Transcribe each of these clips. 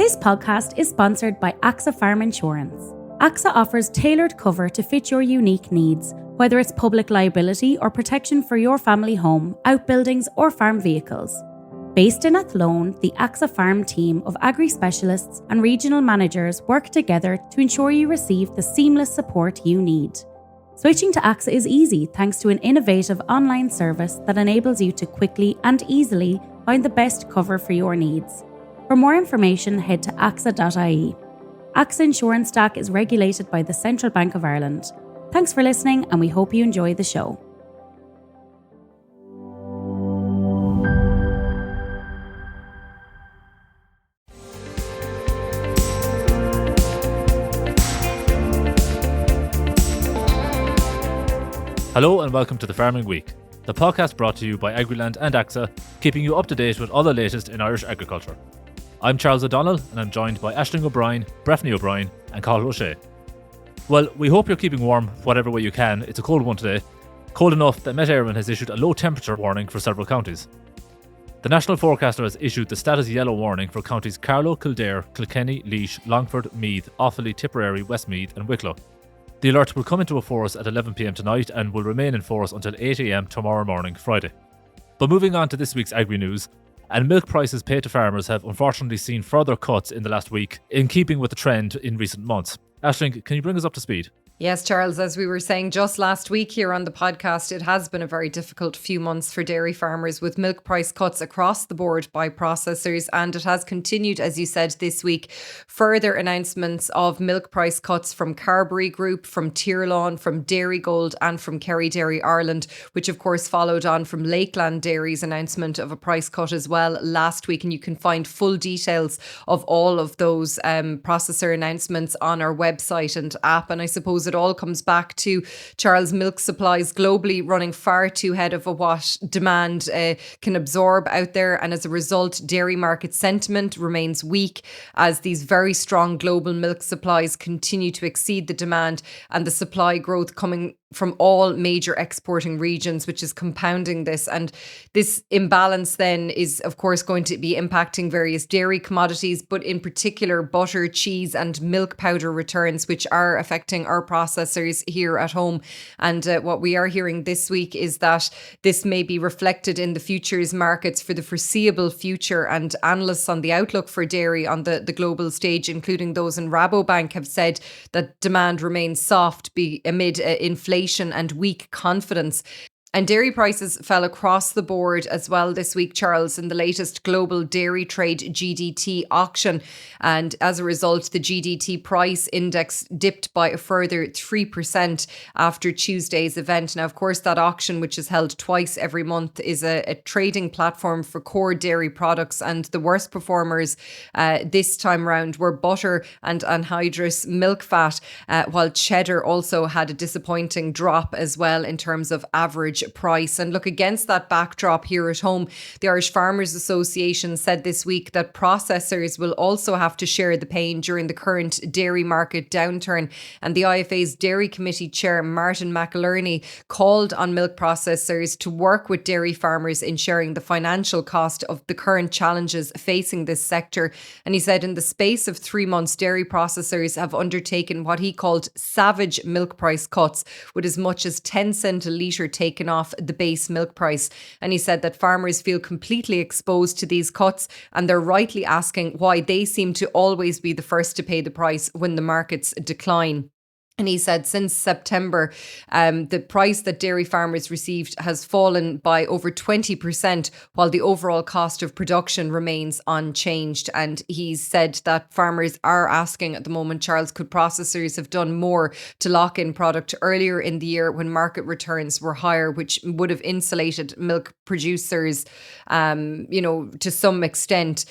This podcast is sponsored by AXA Farm Insurance. AXA offers tailored cover to fit your unique needs, whether it's public liability or protection for your family home, outbuildings or farm vehicles. Based in Athlone, the AXA Farm team of agri-specialists and regional managers work together to ensure you receive the seamless support you need. Switching to AXA is easy thanks to an innovative online service that enables you to quickly and easily find the best cover for your needs. For more information, head to AXA.ie. AXA Insurance Stack is regulated by the Central Bank of Ireland. Thanks for listening, and we hope you enjoy the show. Hello and welcome to the Farming Week, the podcast brought to you by Agriland and AXA, keeping you up to date with all the latest in Irish agriculture. I'm Charles O'Donnell and I'm joined by Aisling O'Brien, Breifne O'Brien and Cathal O'Shea. Well, we hope you're keeping warm whatever way you can. It's a cold one today. Cold enough that Met Éireann has issued a low temperature warning for several counties. The National Forecaster has issued the status yellow warning for counties Carlow, Kildare, Kilkenny, Laois, Longford, Meath, Offaly, Tipperary, Westmeath and Wicklow. The alert will come into force at 11pm tonight and will remain in force until 8am tomorrow morning, Friday. But moving on to this week's agri-news, and milk prices paid to farmers have unfortunately seen further cuts in the last week, in keeping with the trend in recent months. Aisling, can you bring us up to speed? Yes, Charles, as we were saying just last week here on the podcast, it has been a very difficult few months for dairy farmers with milk price cuts across the board by processors, and it has continued, as you said, this week. Further announcements of milk price cuts from Carberry Group, from Tyrlawn, from Dairygold and from Kerry Dairy Ireland, which of course followed on from Lakeland Dairy's announcement of a price cut as well last week. And you can find full details of all of those processor announcements on our website and app. And I suppose it all comes back to, Charles, milk supplies globally running far too ahead of what demand can absorb out there. And as a result, dairy market sentiment remains weak as these very strong global milk supplies continue to exceed the demand, and the supply growth coming from all major exporting regions, which is compounding this. And this imbalance then is, of course, going to be impacting various dairy commodities, but in particular butter, cheese and milk powder returns, which are affecting our processors here at home. And what we are hearing this week is that this may be reflected in the futures markets for the foreseeable future. And analysts on the outlook for dairy on the global stage, including those in Rabobank, have said that demand remains soft amid inflation and weak confidence. And dairy prices fell across the board as well this week, Charles, in the latest global dairy trade GDT auction. And as a result, the GDT price index dipped by a further 3% after Tuesday's event. Now, of course, that auction, which is held twice every month, is a trading platform for core dairy products. And the worst performers this time round were butter and anhydrous milk fat, while cheddar also had a disappointing drop as well in terms of average price. And look, against that backdrop here at home, the Irish Farmers Association said this week that processors will also have to share the pain during the current dairy market downturn. And the IFA's Dairy Committee Chair, Martin McIlerney, called on milk processors to work with dairy farmers in sharing the financial cost of the current challenges facing this sector. And he said in the space of 3 months, dairy processors have undertaken what he called savage milk price cuts, with as much as 10 cent a litre taken off the base milk price. And he said that farmers feel completely exposed to these cuts, and they're rightly asking why they seem to always be the first to pay the price when the markets decline. And he said since September, the price that dairy farmers received has fallen by over 20%, while the overall cost of production remains unchanged. And he said that farmers are asking at the moment, Charles, could processors have done more to lock in product earlier in the year when market returns were higher, which would have insulated milk producers, to some extent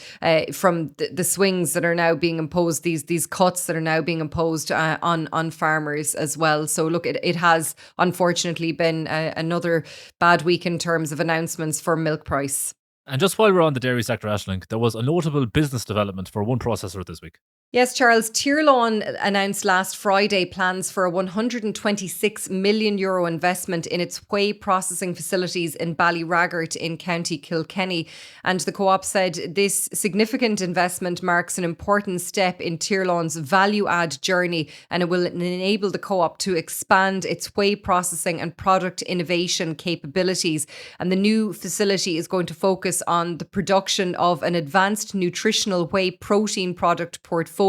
from the swings that are now being imposed, these cuts that are now being imposed on farmers as well. So look, it has unfortunately been another bad week in terms of announcements for milk price. And just while we're on the dairy sector, Aisling, there was a notable business development for one processor this week. Yes, Charles, Tirlawn announced last Friday plans for a €126 million investment in its whey processing facilities in Ballyraggart in County Kilkenny. And the co-op said this significant investment marks an important step in Tirlawn's value-add journey, and it will enable the co-op to expand its whey processing and product innovation capabilities. And the new facility is going to focus on the production of an advanced nutritional whey protein product portfolio,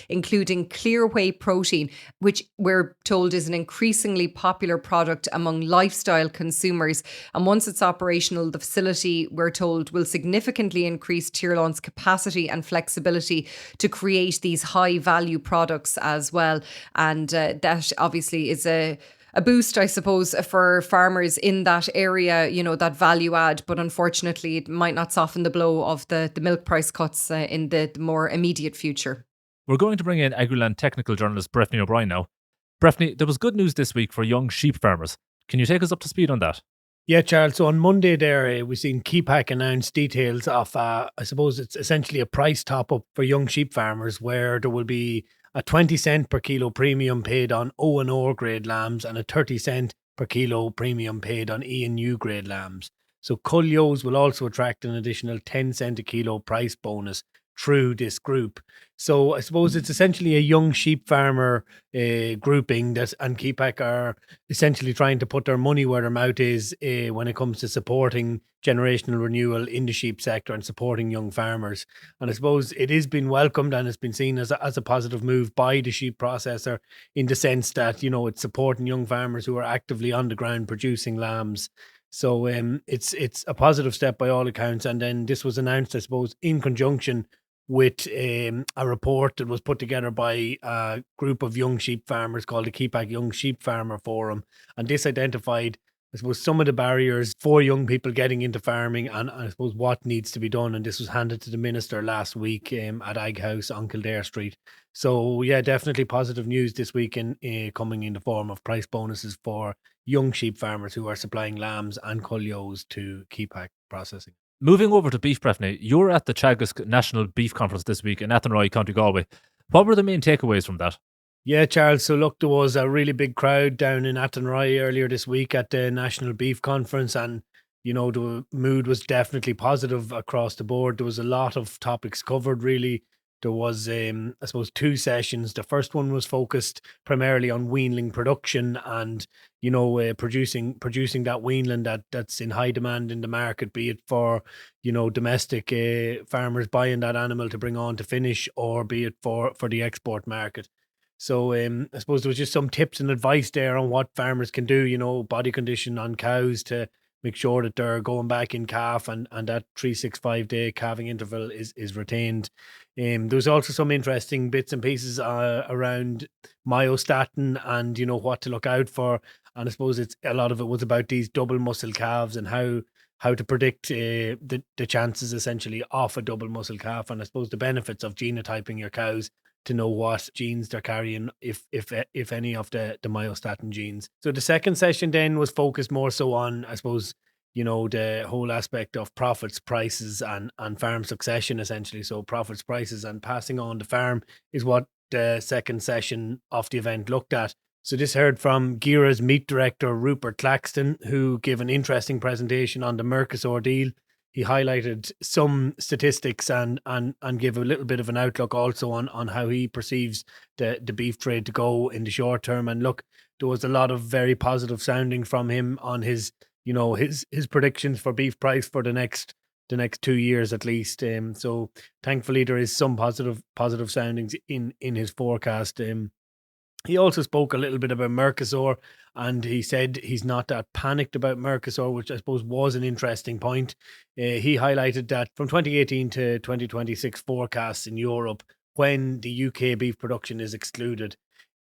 including clear whey protein, which we're told is an increasingly popular product among lifestyle consumers. And once it's operational, the facility, we're told, will significantly increase Tirlawn's capacity and flexibility to create these high value products as well. And that obviously is a boost, I suppose, for farmers in that area, that value add. But unfortunately, it might not soften the blow of the milk price cuts in the more immediate future. We're going to bring in Agriland technical journalist Breifne O'Brien now. Breifne, there was good news this week for young sheep farmers. Can you take us up to speed on that? Yeah, Charles. So on Monday there, we've seen Keepack announce details of, I suppose it's essentially a price top-up for young sheep farmers, where there will be a 20 cent per kilo premium paid on O and O grade lambs and a 30 cent per kilo premium paid on E and U grade lambs. So Cullio's will also attract an additional 10 cent a kilo price bonus through this group. So I suppose it's essentially a young sheep farmer grouping that, and Keepack are essentially trying to put their money where their mouth is when it comes to supporting generational renewal in the sheep sector and supporting young farmers. And I suppose it is being welcomed and it's been seen as a positive move by the sheep processor, in the sense that, it's supporting young farmers who are actively on the ground producing lambs. So it's a positive step by all accounts. And then this was announced, I suppose, in conjunction with a report that was put together by a group of young sheep farmers called the Keepack Young Sheep Farmer Forum. And this identified, I suppose, some of the barriers for young people getting into farming and I suppose what needs to be done. And this was handed to the minister last week at Ag House on Kildare Street. So yeah, definitely positive news this week coming in the form of price bonuses for young sheep farmers who are supplying lambs and Cullio's to Keepack processing. Moving over to beef, Breifne, you were at the Teagasc National Beef Conference this week in Athenry, County Galway. What were the main takeaways from that? Yeah, Charles. So look, there was a really big crowd down in Athenry earlier this week at the National Beef Conference, and the mood was definitely positive across the board. There was a lot of topics covered, really. There was, I suppose, two sessions. The first one was focused primarily on weanling production and, producing that weanling that's in high demand in the market, be it for, domestic farmers buying that animal to bring on to finish, or be it for the export market. So I suppose there was just some tips and advice there on what farmers can do, body condition on cows to make sure that they're going back in calf and that 365-day calving interval is retained. There was also some interesting bits and pieces around myostatin and, what to look out for. And I suppose a lot of it was about these double muscle calves and how to predict the chances essentially of a double muscle calf. And I suppose the benefits of genotyping your cows to know what genes they're carrying, if any of the myostatin genes. So the second session then was focused more so on, I suppose, the whole aspect of profits, prices and farm succession essentially. So profits, prices and passing on the farm is what the second session of the event looked at. So this heard from Gira's meat director, Rupert Claxton, who gave an interesting presentation on the Mercosur deal. He highlighted some statistics and gave a little bit of an outlook also on how he perceives the beef trade to go in the short term. And look, there was a lot of very positive sounding from him on his predictions for beef price for the next 2 years at least. So thankfully there is some positive soundings in his forecast. He also spoke a little bit about Mercosur, and he said he's not that panicked about Mercosur, which I suppose was an interesting point. He highlighted that from 2018 to 2026 forecasts in Europe, when the UK beef production is excluded,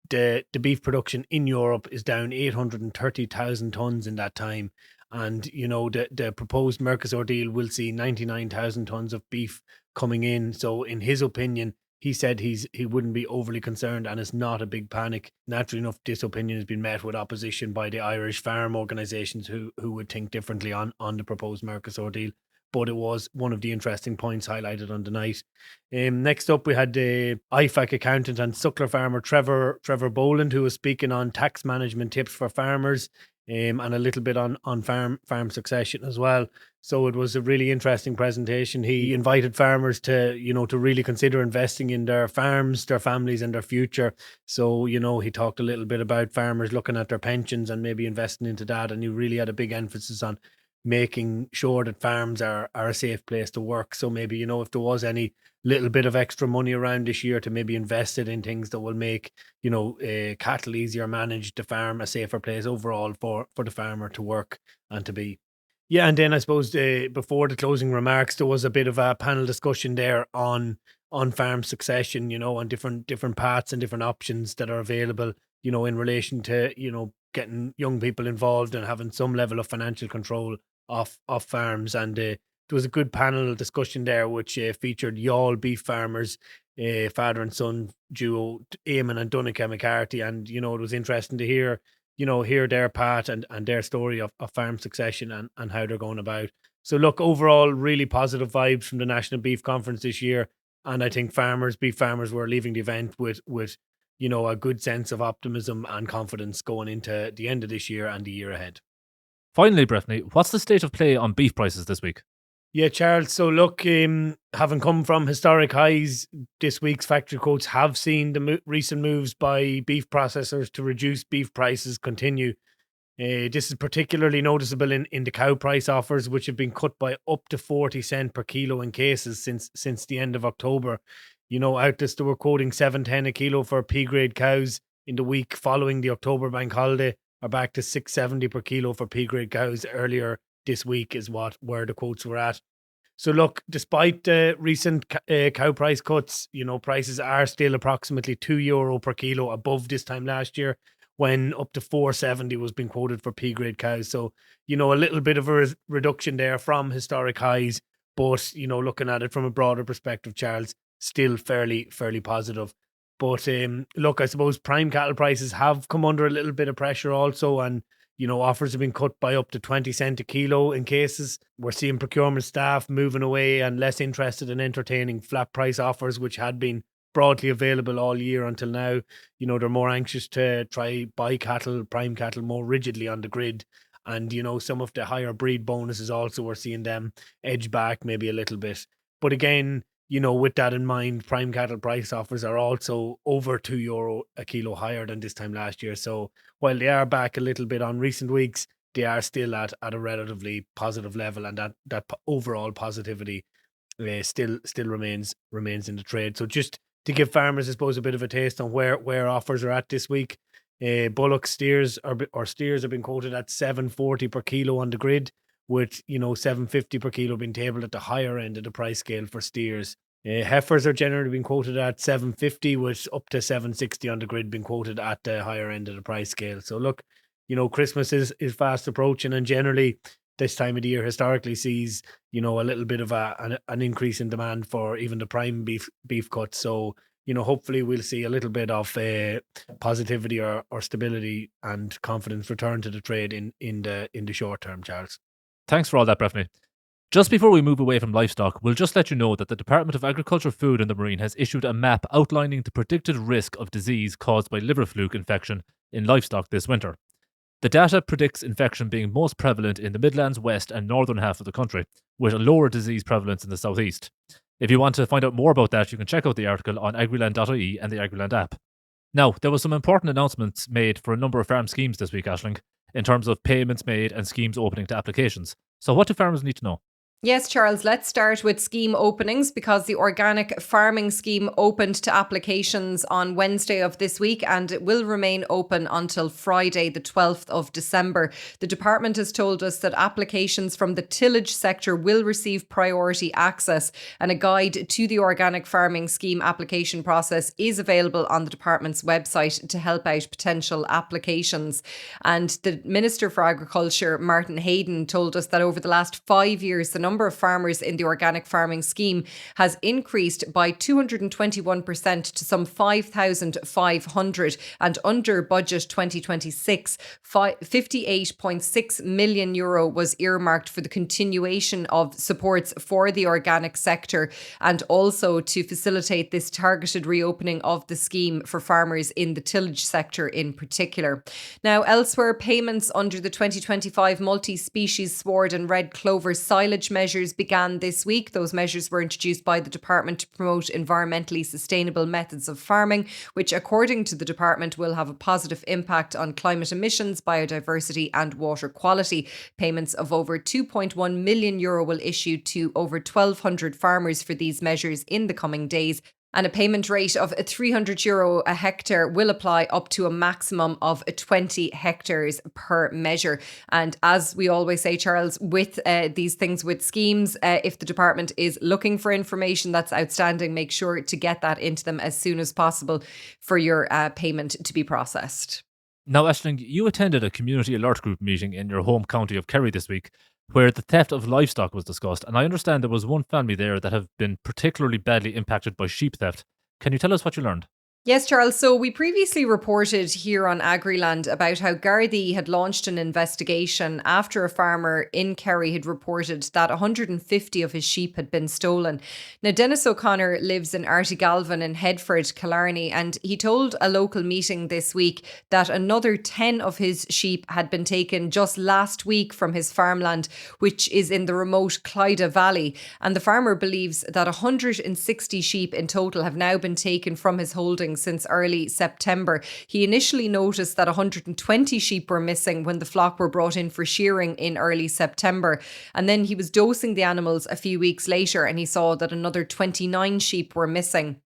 the beef production in Europe is down 830,000 tonnes in that time. And, the proposed Mercosur deal will see 99,000 tonnes of beef coming in. So in his opinion, he said he wouldn't be overly concerned and it's not a big panic. Naturally enough, this opinion has been met with opposition by the Irish farm organisations who would think differently on the proposed Mercosur deal. but it was one of the interesting points highlighted on the night. Next up, we had the IFAC accountant and suckler farmer Trevor Boland, who was speaking on tax management tips for farmers, and a little bit on farm succession as well. So it was a really interesting presentation. He invited farmers to really consider investing in their farms, their families and their future. So, he talked a little bit about farmers looking at their pensions and maybe investing into that. And he really had a big emphasis on making sure that farms are a safe place to work. So maybe, if there was any little bit of extra money around this year to maybe invest it in things that will make, cattle easier managed, the farm a safer place overall for the farmer to work and to be. Yeah, and then I suppose before the closing remarks, there was a bit of a panel discussion there on farm succession, on different paths and different options that are available, in relation to, getting young people involved and having some level of financial control of farms. And there was a good panel discussion there, which featured Youghal beef farmers, father and son duo, Eamon and Donncha McCarthy. And, it was interesting to hear their part and their story of farm succession and how they're going about. So look, overall, really positive vibes from the National Beef Conference this year. And I think beef farmers were leaving the event with a good sense of optimism and confidence going into the end of this year and the year ahead. Finally, Breifne, what's the state of play on beef prices this week? Yeah, Charles. So look, having come from historic highs, this week's factory quotes have seen the recent moves by beef processors to reduce beef prices continue. This is particularly noticeable in the cow price offers, which have been cut by up to 40 cents per kilo in cases since the end of October. Out this, they were quoting $7.10 a kilo for P-grade cows in the week following the October bank holiday, are back to $6.70 per kilo for P-grade cows earlier this week is where the quotes were at. So look, despite the recent cow price cuts, prices are still approximately €2 per kilo above this time last year, when up to $4.70 was being quoted for P-grade cows. So, a little bit of a reduction there from historic highs, but, looking at it from a broader perspective, Charles, still fairly positive. But look, I suppose prime cattle prices have come under a little bit of pressure also, and offers have been cut by up to 20 cents a kilo in cases. We're seeing procurement staff moving away and less interested in entertaining flat price offers, which had been broadly available all year until now. They're more anxious to try buy prime cattle more rigidly on the grid. And, some of the higher breed bonuses also, we're seeing them edge back maybe a little bit. But again, with that in mind, prime cattle price offers are also over €2 a kilo higher than this time last year. So while they are back a little bit on recent weeks, they are still at a relatively positive level, and that overall positivity still remains in the trade. So just to give farmers, I suppose, a bit of a taste on where offers are at this week, bullock steers are being quoted at $7.40 per kilo on the grid, with $7.50 per kilo being tabled at the higher end of the price scale for steers. Heifers are generally being quoted at $7.50, with up to $7.60 on the grid being quoted at the higher end of the price scale. So look, Christmas is fast approaching, and generally this time of the year historically sees a little bit of an increase in demand for even the prime beef cuts. So hopefully we'll see a little bit of positivity or stability and confidence return to the trade in the short term, Charles. Thanks for all that, Breifne. Just before we move away from livestock, we'll just let you know that the Department of Agriculture, Food and the Marine has issued a map outlining the predicted risk of disease caused by liver fluke infection in livestock this winter. The data predicts infection being most prevalent in the Midlands, West and Northern half of the country, with a lower disease prevalence in the Southeast. If you want to find out more about that, you can check out the article on Agriland.ie and the Agriland app. Now, there were some important announcements made for a number of farm schemes this week, Aisling, in terms of payments made and schemes opening to applications. So what do farmers need to know? Yes, Charles, let's start with scheme openings, because the organic farming scheme opened to applications on Wednesday of this week, and it will remain open until Friday, the 12th of December. The department has told us that applications from the tillage sector will receive priority access, and a guide to the organic farming scheme application process is available on the department's website to help out potential applications. And the Minister for Agriculture, Martin Hayden, told us that over the last 5 years, the number number of farmers in the organic farming scheme has increased by 221% to some 5,500, and under budget 2026, €58.6 million was earmarked for the continuation of supports for the organic sector, and also to facilitate this targeted reopening of the scheme for farmers in the tillage sector in particular. Now, elsewhere, payments under the 2025 multi-species sward and red clover silage measures began this week. Those measures were introduced by the department to promote environmentally sustainable methods of farming, which, according to the department, will have a positive impact on climate emissions, biodiversity and water quality. Payments of over €2.1 million will issue to over 1,200 farmers for these measures in the coming days. And a payment rate of €300 a hectare will apply up to a maximum of 20 hectares per measure. And as we always say, Charles, with these things with schemes, if the department is looking for information that's outstanding, make sure to get that into them as soon as possible for your payment to be processed. Now, Aisling, you attended a community alert group meeting in your home county of Kerry this week, where the theft of livestock was discussed, and I understand there was one family there that have been particularly badly impacted by sheep theft. Can you tell us what you learned? Yes, Charles. So we previously reported here on Agriland about how Gardaí had launched an investigation after a farmer in Kerry had reported that 150 of his sheep had been stolen. Now, Dennis O'Connor lives in Artygalvin in Headford, Killarney, and he told a local meeting this week that another 10 of his sheep had been taken just last week from his farmland, which is in the remote Clyda Valley. And the farmer believes that 160 sheep in total have now been taken from his holdings since early September. He initially noticed that 120 sheep were missing when the flock were brought in for shearing in early September. And then he was dosing the animals a few weeks later and he saw that another 29 sheep were missing.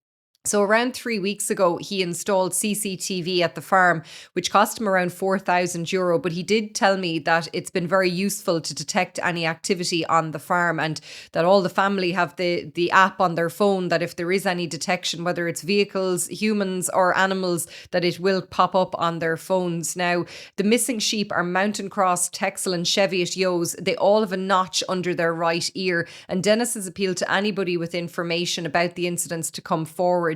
So around 3 weeks ago, he installed CCTV at the farm, which cost him around €4,000. But he did tell me that it's been very useful to detect any activity on the farm, and that all the family have the app on their phone, that if there is any detection, whether it's vehicles, humans or animals, that it will pop up on their phones. Now, the missing sheep are Mountain Cross, Texel and Cheviot ewes. They all have a notch under their right ear. And Dennis has appealed to anybody with information about the incidents to come forward.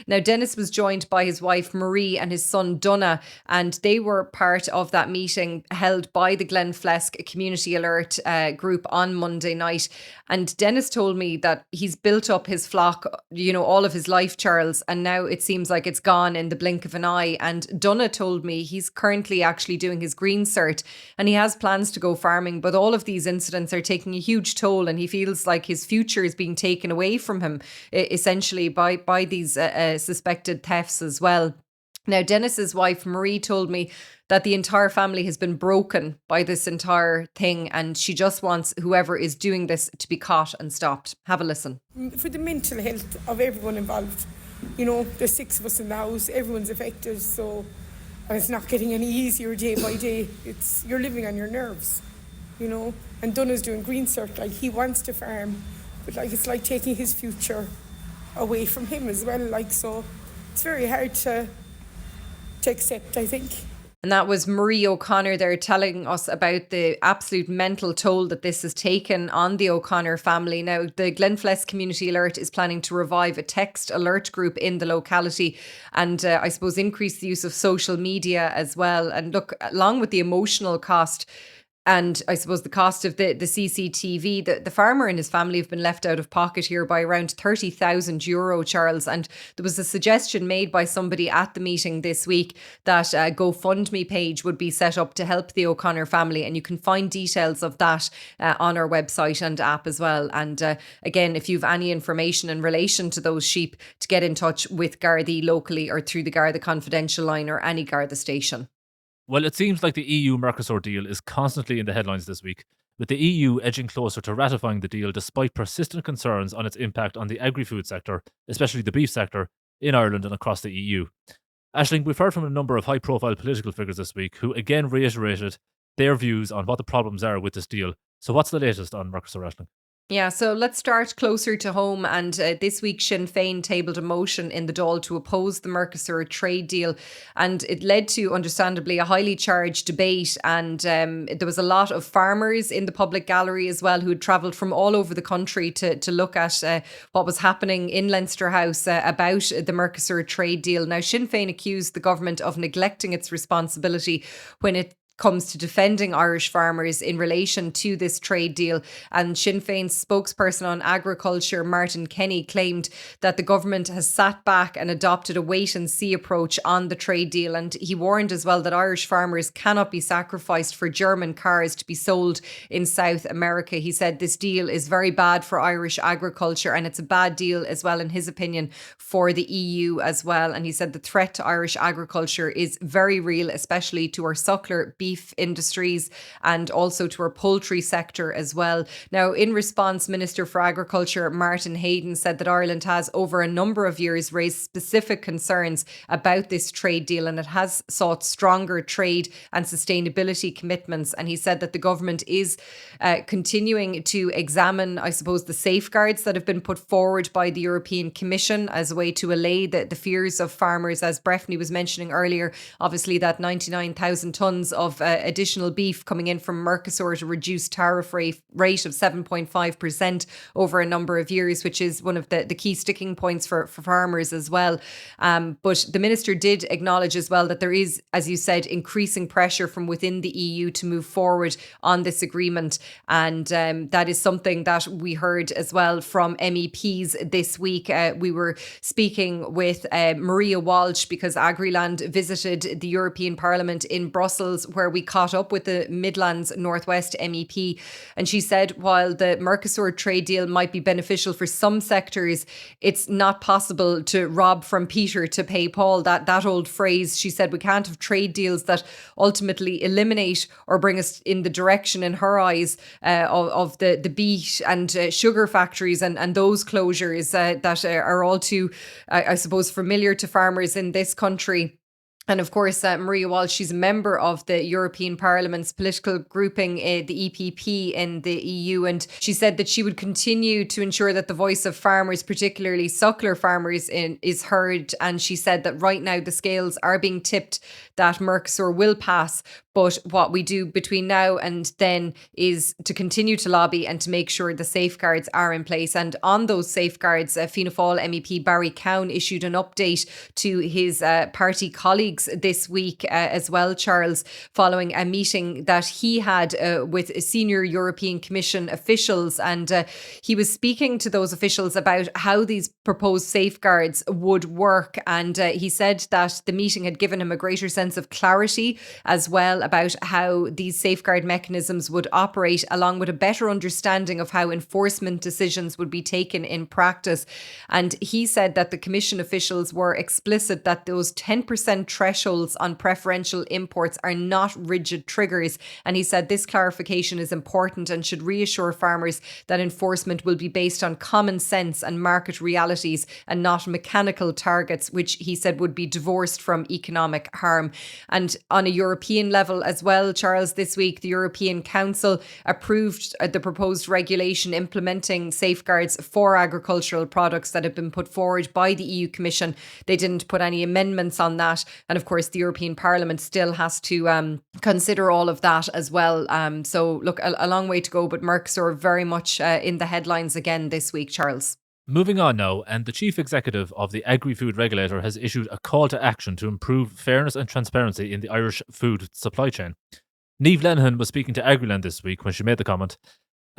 Now, Dennis was joined by his wife Marie and his son Donna, and they were part of that meeting held by the Glenflesk Community Alert group on Monday night. And Dennis told me that he's built up his flock, all of his life, Charles, and now it seems like it's gone in the blink of an eye. And Donna told me he's currently actually doing his green cert and he has plans to go farming, but all of these incidents are taking a huge toll and he feels like his future is being taken away from him, essentially by these suspected thefts as well. Now, Dennis's wife Marie told me that the entire family has been broken by this entire thing and she just wants whoever is doing this to be caught and stopped. Have a listen. For the mental health of everyone involved, there's 6 of us in the house, everyone's affected, so it's not getting any easier day by day. You're living on your nerves, and Donna's doing green cert, he wants to farm, but it's like taking his future away from him as well, so it's very hard to accept, I think. And that was Marie O'Connor there telling us about the absolute mental toll that this has taken on the O'Connor family. Now, the Glenflesk Community Alert is planning to revive a text alert group in the locality and I suppose increase the use of social media as well. And look, along with the emotional cost, and I suppose the cost of the CCTV, the farmer and his family have been left out of pocket here by around €30,000, Charles. And there was a suggestion made by somebody at the meeting this week that a GoFundMe page would be set up to help the O'Connor family. And you can find details of that on our website and app as well. And again, if you've any information in relation to those sheep, to get in touch with Gardaí locally or through the Garda Confidential line or any Garda station. Well, it seems like the EU-Mercosur deal is constantly in the headlines this week, with the EU edging closer to ratifying the deal despite persistent concerns on its impact on the agri-food sector, especially the beef sector, in Ireland and across the EU. Aisling, we've heard from a number of high-profile political figures this week who again reiterated their views on what the problems are with this deal. So what's the latest on Mercosur, Aisling? Yeah, so let's start closer to home. And this week, Sinn Féin tabled a motion in the Dáil to oppose the Mercosur trade deal. And it led to, understandably, a highly charged debate. And there was a lot of farmers in the public gallery as well who had travelled from all over the country to look at what was happening in Leinster House about the Mercosur trade deal. Now, Sinn Féin accused the government of neglecting its responsibility when it comes to defending Irish farmers in relation to this trade deal. And Sinn Féin's spokesperson on agriculture, Martin Kenny, claimed that the government has sat back and adopted a wait and see approach on the trade deal. And he warned as well that Irish farmers cannot be sacrificed for German cars to be sold in South America. He said this deal is very bad for Irish agriculture, and it's a bad deal as well, in his opinion, for the EU as well. And he said the threat to Irish agriculture is very real, especially to our suckler beef industries and also to our poultry sector as well. Now, in response, Minister for Agriculture Martin Hayden said that Ireland has over a number of years raised specific concerns about this trade deal, and it has sought stronger trade and sustainability commitments. And he said that the government is continuing to examine, I suppose, the safeguards that have been put forward by the European Commission as a way to allay the fears of farmers. As Breifne was mentioning earlier, obviously that 99,000 tonnes of additional beef coming in from Mercosur at a reduced tariff rate of 7.5% over a number of years, which is one of the key sticking points for farmers as well. But the minister did acknowledge as well that there is, as you said, increasing pressure from within the EU to move forward on this agreement. And that is something that we heard as well from MEPs this week. We were speaking with Maria Walsh because Agriland visited the European Parliament in Brussels, where we caught up with the Midlands Northwest MEP. And she said while the Mercosur trade deal might be beneficial for some sectors, it's not possible to rob from Peter to pay Paul. That old phrase, she said, we can't have trade deals that ultimately eliminate or bring us in the direction, in her eyes, of the beet and sugar factories and those closures that are all too, I suppose, familiar to farmers in this country. And of course, Maria Walsh, she's a member of the European Parliament's political grouping, the EPP in the EU. And she said that she would continue to ensure that the voice of farmers, particularly suckler farmers, is heard. And she said that right now the scales are being tipped that Mercosur will pass. But what we do between now and then is to continue to lobby and to make sure the safeguards are in place. And on those safeguards, Fianna Fáil MEP Barry Cowan issued an update to his party colleagues this week as well, Charles, following a meeting that he had with senior European Commission officials. And he was speaking to those officials about how these proposed safeguards would work. And he said that the meeting had given him a greater sense of clarity as well about how these safeguard mechanisms would operate, along with a better understanding of how enforcement decisions would be taken in practice. And he said that the Commission officials were explicit that those 10% thresholds on preferential imports are not rigid triggers. And he said this clarification is important and should reassure farmers that enforcement will be based on common sense and market realities and not mechanical targets, which he said would be divorced from economic harm. And on a European level as well, Charles, this week the European Council approved the proposed regulation implementing safeguards for agricultural products that have been put forward by the EU Commission. They didn't put any amendments on that. And of course, the European Parliament still has to consider all of that as well. So look, a long way to go, but Mercosur very much in the headlines again this week, Charles. Moving on now, and the Chief Executive of the Agri-Food Regulator has issued a call to action to improve fairness and transparency in the Irish food supply chain. Niamh Lenihan was speaking to Agriland this week when she made the comment.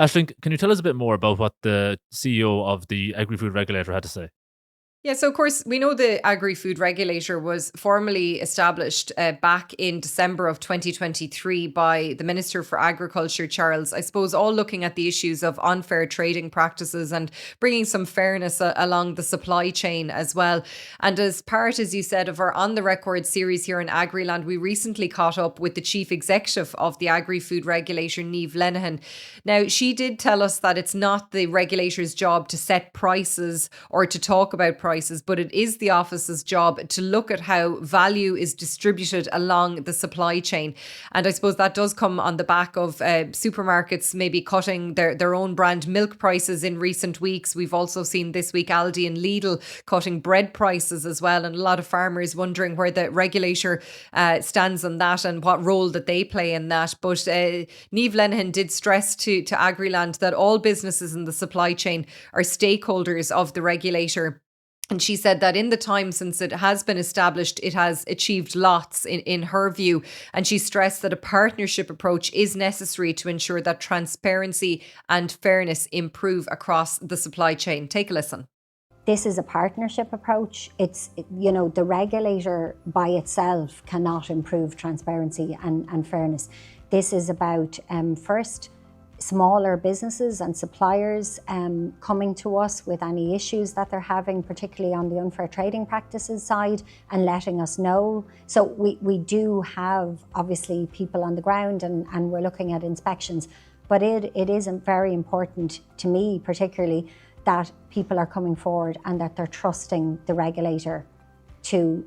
Aisling, can you tell us a bit more about what the CEO of the Agri-Food Regulator had to say? Yeah, so of course, we know the Agri-Food Regulator was formally established back in December of 2023 by the Minister for Agriculture, Charles, I suppose, all looking at the issues of unfair trading practices and bringing some fairness along the supply chain as well. And as part, as you said, of our On the Record series here in Agriland, we recently caught up with the Chief Executive of the Agri-Food Regulator, Niamh Lenihan. Now, she did tell us that it's not the regulator's job to set prices or to talk about prices. prices, but it is the office's job to look at how value is distributed along the supply chain. And I suppose that does come on the back of supermarkets maybe cutting their own brand milk prices in recent weeks. We've also seen this week Aldi and Lidl cutting bread prices as well, and a lot of farmers wondering where the regulator stands on that and what role that they play in that. But Niamh Lenihan did stress to Agriland that all businesses in the supply chain are stakeholders of the regulator. And she said that in the time since it has been established, it has achieved lots in her view. And she stressed that a partnership approach is necessary to ensure that transparency and fairness improve across the supply chain. Take a listen. This is a partnership approach. The regulator by itself cannot improve transparency and fairness. This is about, first, smaller businesses and suppliers coming to us with any issues that they're having, particularly on the unfair trading practices side, and letting us know. So we do have, obviously, people on the ground and we're looking at inspections. But it is very important to me, particularly, that people are coming forward and that they're trusting the regulator to,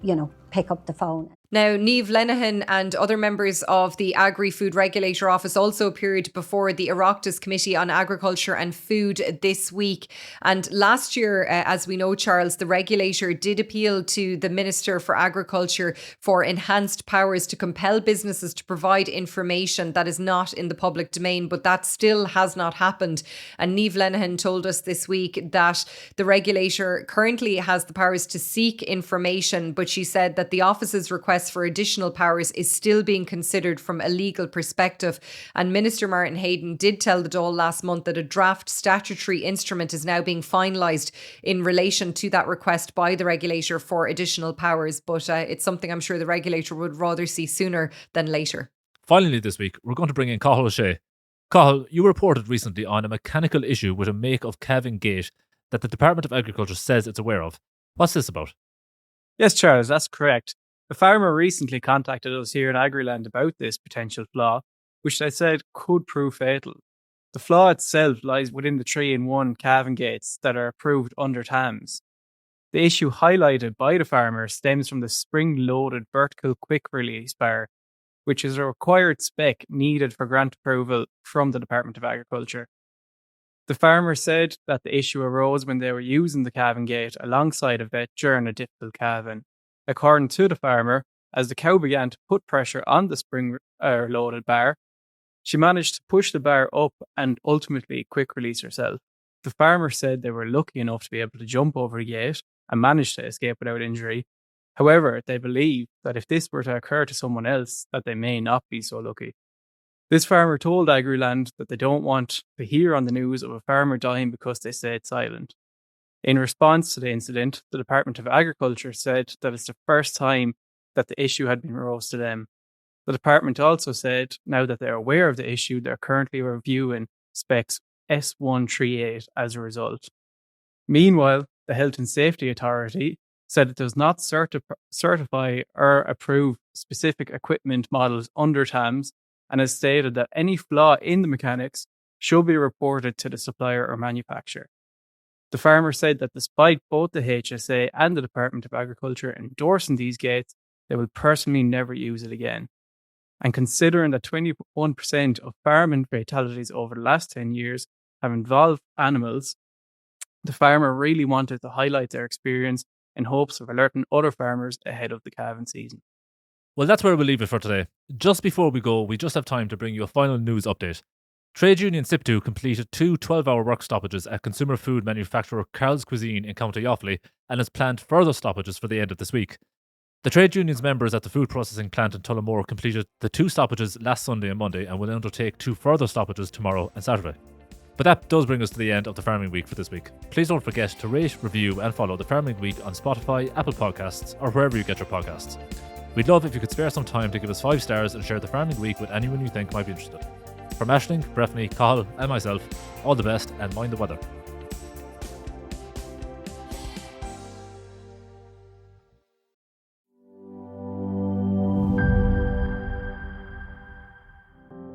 pick up the phone. Now, Niamh Lenihan and other members of the Agri-Food Regulator Office also appeared before the Oireachtas Committee on Agriculture and Food this week. And last year, as we know, Charles, the regulator did appeal to the Minister for Agriculture for enhanced powers to compel businesses to provide information that is not in the public domain, but that still has not happened. And Niamh Lenihan told us this week that the regulator currently has the powers to seek information, but she said that the office's request for additional powers is still being considered from a legal perspective. And Minister Martin Hayden did tell the Dáil last month that a draft statutory instrument is now being finalised in relation to that request by the regulator for additional powers. But it's something I'm sure the regulator would rather see sooner than later. Finally this week, we're going to bring in Cathal O'Shea. Cathal, you reported recently on a mechanical issue with a make of Calving gate that the Department of Agriculture says it's aware of. What's this about? Yes, Charles, that's correct. A farmer recently contacted us here in Agriland about this potential flaw, which they said could prove fatal. The flaw itself lies within the 3-in-1 calving gates that are approved under TAMS. The issue highlighted by the farmer stems from the spring-loaded vertical quick-release bar, which is a required spec needed for grant approval from the Department of Agriculture. The farmer said that the issue arose when they were using the calving gate alongside a vet during a difficult calving. According to the farmer, as the cow began to put pressure on the spring-loaded bar, she managed to push the bar up and ultimately quick release herself. The farmer said they were lucky enough to be able to jump over the gate and manage to escape without injury. However, they believe that if this were to occur to someone else, that they may not be so lucky. This farmer told Agriland that they don't want to hear on the news of a farmer dying because they stayed silent. In response to the incident, the Department of Agriculture said that it's the first time that the issue had been raised to them. The department also said, now that they're aware of the issue, they're currently reviewing specs S138 as a result. Meanwhile, the Health and Safety Authority said it does not certify or approve specific equipment models under TAMS and has stated that any flaw in the mechanics should be reported to the supplier or manufacturer. The farmer said that despite both the HSA and the Department of Agriculture endorsing these gates, they will personally never use it again. And considering that 21% of farming fatalities over the last 10 years have involved animals, the farmer really wanted to highlight their experience in hopes of alerting other farmers ahead of the calving season. Well, that's where we'll leave it for today. Just before we go, we just have time to bring you a final news update. Trade union SIPTU completed 2 12-hour work stoppages at consumer food manufacturer Carl's Cuisine in County Offaly and has planned further stoppages for the end of this week. The trade union's members at the food processing plant in Tullamore completed the 2 stoppages last Sunday and Monday and will undertake 2 further stoppages tomorrow and Saturday. But that does bring us to the end of the Farming Week for this week. Please don't forget to rate, review and follow the Farming Week on Spotify, Apple Podcasts or wherever you get your podcasts. We'd love if you could spare some time to give us 5 stars and share the Farming Week with anyone you think might be interested. From Aisling, Breifne, Cathal and myself, all the best and mind the weather.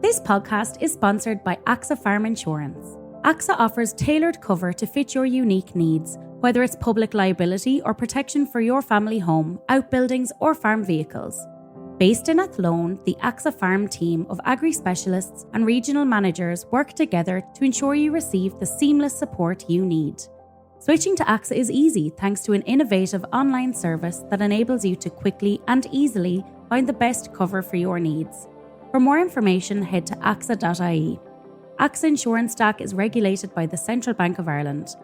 This podcast is sponsored by AXA Farm Insurance. AXA offers tailored cover to fit your unique needs, whether it's public liability or protection for your family home, outbuildings or farm vehicles. Based in Athlone, the AXA Farm team of agri-specialists and regional managers work together to ensure you receive the seamless support you need. Switching to AXA is easy thanks to an innovative online service that enables you to quickly and easily find the best cover for your needs. For more information, head to AXA.ie. AXA Insurance Stack is regulated by the Central Bank of Ireland.